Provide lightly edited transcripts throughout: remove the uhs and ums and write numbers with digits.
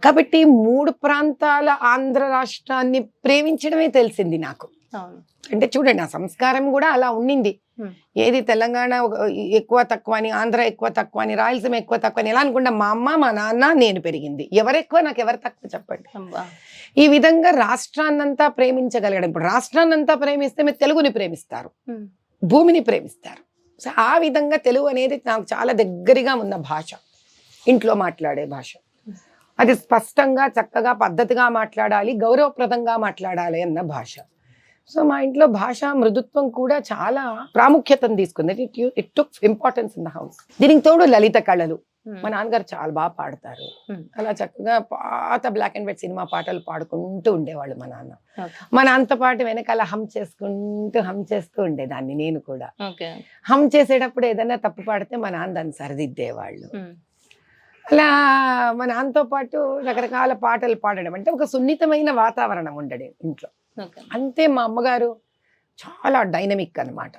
కాబట్టి 3 ప్రాంతాల ఆంధ్ర రాష్ట్రాన్ని ప్రేమించడమే తెలిసింది నాకు. అంటే చూడండి, ఆ సంస్కారం కూడా అలా ఉండింది. ఏది తెలంగాణ ఎక్కువ తక్కువ అని, ఆంధ్ర ఎక్కువ తక్కువ అని, రాయలసీమ ఎక్కువ తక్కువ అని ఎలా అనుకుంటా, మా అమ్మ మా నాన్న నేను పెరిగింది, ఎవరెక్కువ నాకు ఎవరు తక్కువ చెప్పండి. ఈ విధంగా రాష్ట్రాన్నంతా ప్రేమించగలగడం. ఇప్పుడు రాష్ట్రాన్నంతా ప్రేమిస్తే మీరు తెలుగుని ప్రేమిస్తారు, భూమిని ప్రేమిస్తారు. సో ఆ విధంగా తెలుగు అనేది నాకు చాలా దగ్గరగా ఉన్న భాష, ఇంట్లో మాట్లాడే భాష. అది స్పష్టంగా చక్కగా పద్ధతిగా మాట్లాడాలి, గౌరవప్రదంగా మాట్లాడాలి అన్న భాష. సో మా ఇంట్లో భాష మృదుత్వం కూడా చాలా ప్రాముఖ్యతను తీసుకుంది. It took importance in the house. దీనికి తోడు లలిత కళలు. మా నాన్నగారు చాలా బాగా పాడతారు. అలా చక్కగా పాత బ్లాక్ అండ్ వైట్ సినిమా పాటలు పాడుకుంటూ ఉండేవాళ్ళు మా నాన్న. మా నాన్నతో పాటు వెనకాల హమ్ చేస్తూ ఉండేదాన్ని నేను కూడా. హమ్ చేసేటప్పుడు ఏదైనా తప్పు పాడితే మా నాన్న దాన్ని సరిదిద్దేవాళ్ళు. అలా మా నాన్నతో పాటు రకరకాల పాటలు పాడడం, అంటే ఒక సున్నితమైన వాతావరణం ఉండడం ఇంట్లో. అంతే మా అమ్మగారు చాలా డైనమిక్ అన్నమాట.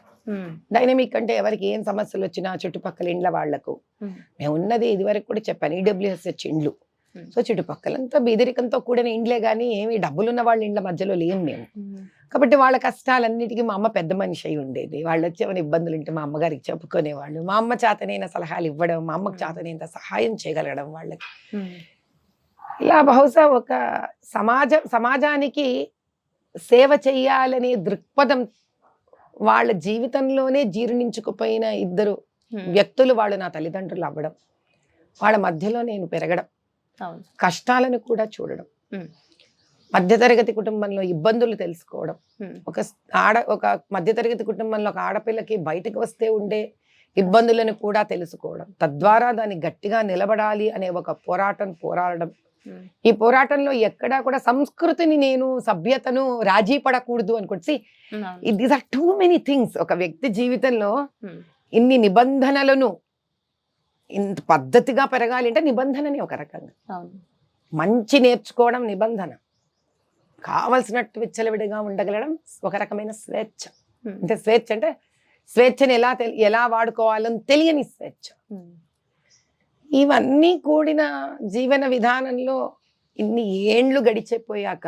డైనమిక్ అంటే ఎవరికి ఏం సమస్యలు వచ్చినా చుట్టుపక్కల ఇండ్ల వాళ్లకు, మేము ఉన్నది ఇదివరకు కూడా చెప్పాను, ఈడబ్ల్యూఎస్హెచ్ ఇండ్లు. సో చుట్టుపక్కలంతా బీదరికంతో కూడిన ఇండ్లే కానీ ఏమి డబ్బులున్న వాళ్ళ ఇండ్ల మధ్యలో లేము మేము. కాబట్టి వాళ్ళ కష్టాలన్నిటికీ మా అమ్మ పెద్ద మనిషి అయి ఉండేది. వాళ్ళు వచ్చేమైనా ఇబ్బందులు ఉంటే మా అమ్మగారికి చెప్పుకునేవాళ్ళు. మా అమ్మ చేతనైన సలహాలు ఇవ్వడం, మా అమ్మకు చేతనైన సహాయం చేయగలగడం వాళ్ళకి. ఇలా బహుశా ఒక సమాజానికి సేవ చెయ్యాలనే దృక్పథం వాళ్ళ జీవితంలోనే జీర్ణించుకుపోయిన ఇద్దరు వ్యక్తులు వాళ్ళు నా తల్లిదండ్రులు అవ్వడం, వాళ్ళ మధ్యలో నేను పెరగడం, కష్టాలను కూడా చూడడం, మధ్యతరగతి కుటుంబంలో ఇబ్బందులు తెలుసుకోవడం. ఒక మధ్యతరగతి కుటుంబంలో ఒక ఆడపిల్లకి బయటకు వస్తే ఉండే ఇబ్బందులను కూడా తెలుసుకోవడం, తద్వారా దాన్ని గట్టిగా నిలబడాలి అనే ఒక పోరాడడం. ఈ పోరాటంలో ఎక్కడా కూడా సంస్కృతిని, నేను సభ్యతను రాజీ పడకూడదు అనుకోండి. These are too many things. ఒక వ్యక్తి జీవితంలో ఇన్ని నిబంధనలను, ఇంత పద్ధతిగా పెరగాలి అంటే నిబంధనని ఒక రకంగా మంచి నేర్చుకోవడం నిబంధన, కావలసినట్టు విచ్చలవిడిగా ఉండగలడం ఒక రకమైన స్వేచ్ఛ. అంటే స్వేచ్ఛ అంటే స్వేచ్ఛని ఎలా వాడుకోవాలని తెలియని స్వేచ్ఛ. ఇవన్నీ కూడిన జీవన విధానంలో ఇన్ని ఏండ్లు గడిచిపోయాక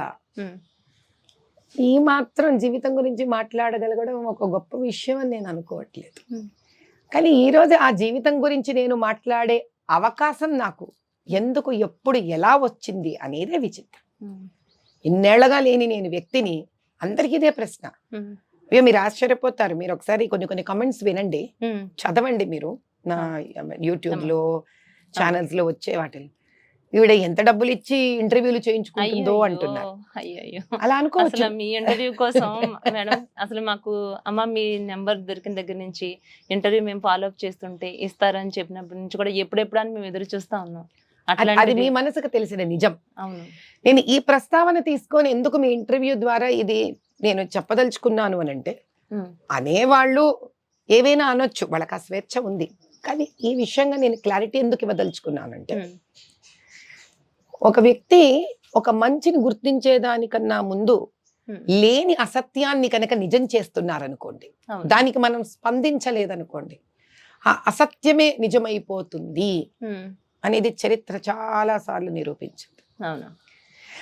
ఈ మాత్రం జీవితం గురించి మాట్లాడగలగడం ఒక గొప్ప విషయం అని నేను అనుకోవట్లేదు. కానీ ఈరోజు ఆ జీవితం గురించి నేను మాట్లాడే అవకాశం నాకు ఎందుకు, ఎప్పుడు, ఎలా వచ్చింది అనేదే విచిత్రం. ఇన్నేళ్లగా లేని నేను వ్యక్తిని, అందరికీ ఇదే ప్రశ్న. మీరు ఆశ్చర్యపోతారు. మీరు ఒకసారి కొన్ని కమెంట్స్ వినండి, చదవండి. మీరు నా యూట్యూబ్ లో ఛానల్స్ లో వచ్చే వాటిని, ఈవిడ ఎంత డబ్బులు ఇచ్చి ఇంటర్వ్యూలు చేయించుకుంటుందో అంటున్నారు. అలా అనుకోవచ్చు. మీ ఇంటర్వ్యూ కోసం మేడం, అసలు మాకు అమ్మ మీ నెంబర్ దొరికిన దగ్గర నుంచి ఇంటర్వ్యూ మేము ఫాలో అప్ చేస్తుంటే ఇస్తారని చెప్పినప్పటి నుంచి కూడా ఎప్పుడెప్పుడు అని మేము ఎదురు చూస్తా ఉన్నాం. అది మీ మనసుకు తెలిసిన నిజం. నేను ఈ ప్రస్తావన తీసుకొని ఎందుకు మీ ఇంటర్వ్యూ ద్వారా ఇది నేను చెప్పదలుచుకున్నాను అని అంటే, అనేవాళ్ళు ఏవైనా అనొచ్చు, వాళ్ళకి ఆ స్వేచ్ఛ ఉంది. కానీ ఈ విషయంగా నేను క్లారిటీ ఎందుకు ఇవ్వదలుచుకున్నానంటే, ఒక వ్యక్తి ఒక మంచిని గుర్తించేదానికన్నా ముందు లేని అసత్యాన్ని కనుక నిజం చేస్తున్నారనుకోండి, దానికి మనం స్పందించలేదనుకోండి, ఆ అసత్యమే నిజమైపోతుంది అనేది చరిత్ర చాలా సార్లు నిరూపించింది.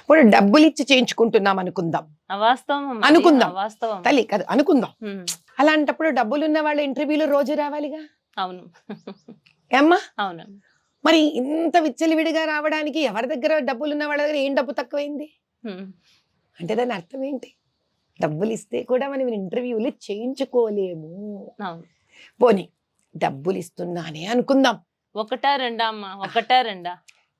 ఇప్పుడు డబ్బులు ఇచ్చి చేయించుకుంటున్నాం అనుకుందాం, తల్లి కాదు అనుకుందాం. అలాంటప్పుడు డబ్బులున్న వాళ్ళ ఇంటర్వ్యూలో రోజు రావాలిగా. అవును ఏమ్మా? అవును. మరి ఇంత విచ్చలవిడిగా రావడానికి ఎవరి దగ్గర డబ్బులున్న వాళ్ళ దగ్గర ఏం డబ్బు తక్కువైంది అంటే దాని అర్థం ఏంటి? డబ్బులు ఇస్తే కూడా మనం ఇంటర్వ్యూలు చేయించుకోలేము. పోనీ డబ్బులు ఇస్తున్నానే అనుకుందాం, ఒకటా రెండా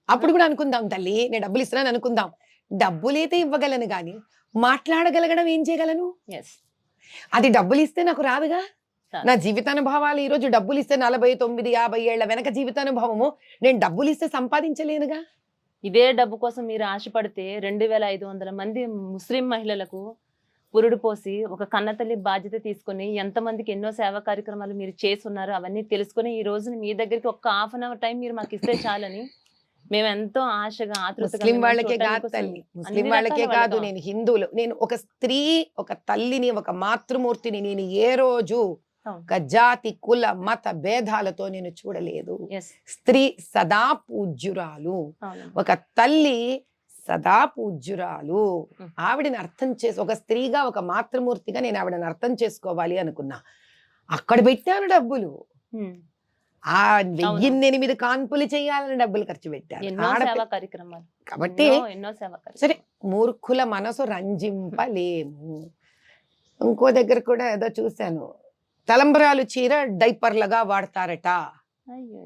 అప్పుడు కూడా అనుకుందాం తల్లి, నేను డబ్బులు ఇస్తున్నాను అనుకుందాం. డబ్బులైతే ఇవ్వగలను కానీ మాట్లాడగలగడం ఏం చేయగలను? అది డబ్బులు ఇస్తే నాకు రాదుగా. నా జీవితానుభవాలు ఈరోజు డబ్బులు ఇస్తే 49-50 ఏళ్ల వెనక జీవితానుభవము నేను డబ్బులు ఇస్తే సంపాదించలేనుగా. ఇదే డబ్బు కోసం మీరు ఆశపడితే 2500 మంది ముస్లిం మహిళలకు పురుడు పోసి ఒక కన్నతల్లి బాధ్యత తీసుకుని ఎంతమందికి ఎన్నో సేవా కార్యక్రమాలు మీరు చేసి ఉన్నారు, అవన్నీ తెలుసుకుని ఈ రోజు మీ దగ్గరికి ఒక హాఫ్ అన్ అవర్ టైం మీరు మాకు ఇస్తే చాలని మేము ఎంతో ఆశగా ముస్లిం వాళ్ళకే కాదు తల్లి, ముస్లిం వాళ్ళకే కాదు, నేను హిందువులు, నేను ఒక స్త్రీ, ఒక తల్లిని, ఒక మాతృమూర్తిని నేను ఏ రోజు అవును. ఒక జాతి కుల మత భేదాలతో నేను చూడలేదు. Yes. స్త్రీ సదా పూజ్యురాలు, అవును. ఒక తల్లి సదా పూజ్యురాలు. Mm. ఆవిడని అర్థం చేసి, ఒక స్త్రీగా ఒక మాతృమూర్తిగా నేను ఆవిడని అర్థం చేసుకోవాలి అనుకున్నా. అక్కడ పెట్టాను డబ్బులు. Hmm. ఆ 1008 కాన్పులు చేయాలని డబ్బులు ఖర్చు పెట్టాను. ఎన్నో సేవా కార్యక్రమాలు, కాబట్టి ఎన్నో సేవా సరే, కార్యక్రమాలు. మూర్ఖుల మనసు రంజింపలేము. ఇంకో దగ్గర కూడా ఏదో చూశాను, తలంబరాలు చీర డైపర్లుగా వాడతారట. అయ్యో.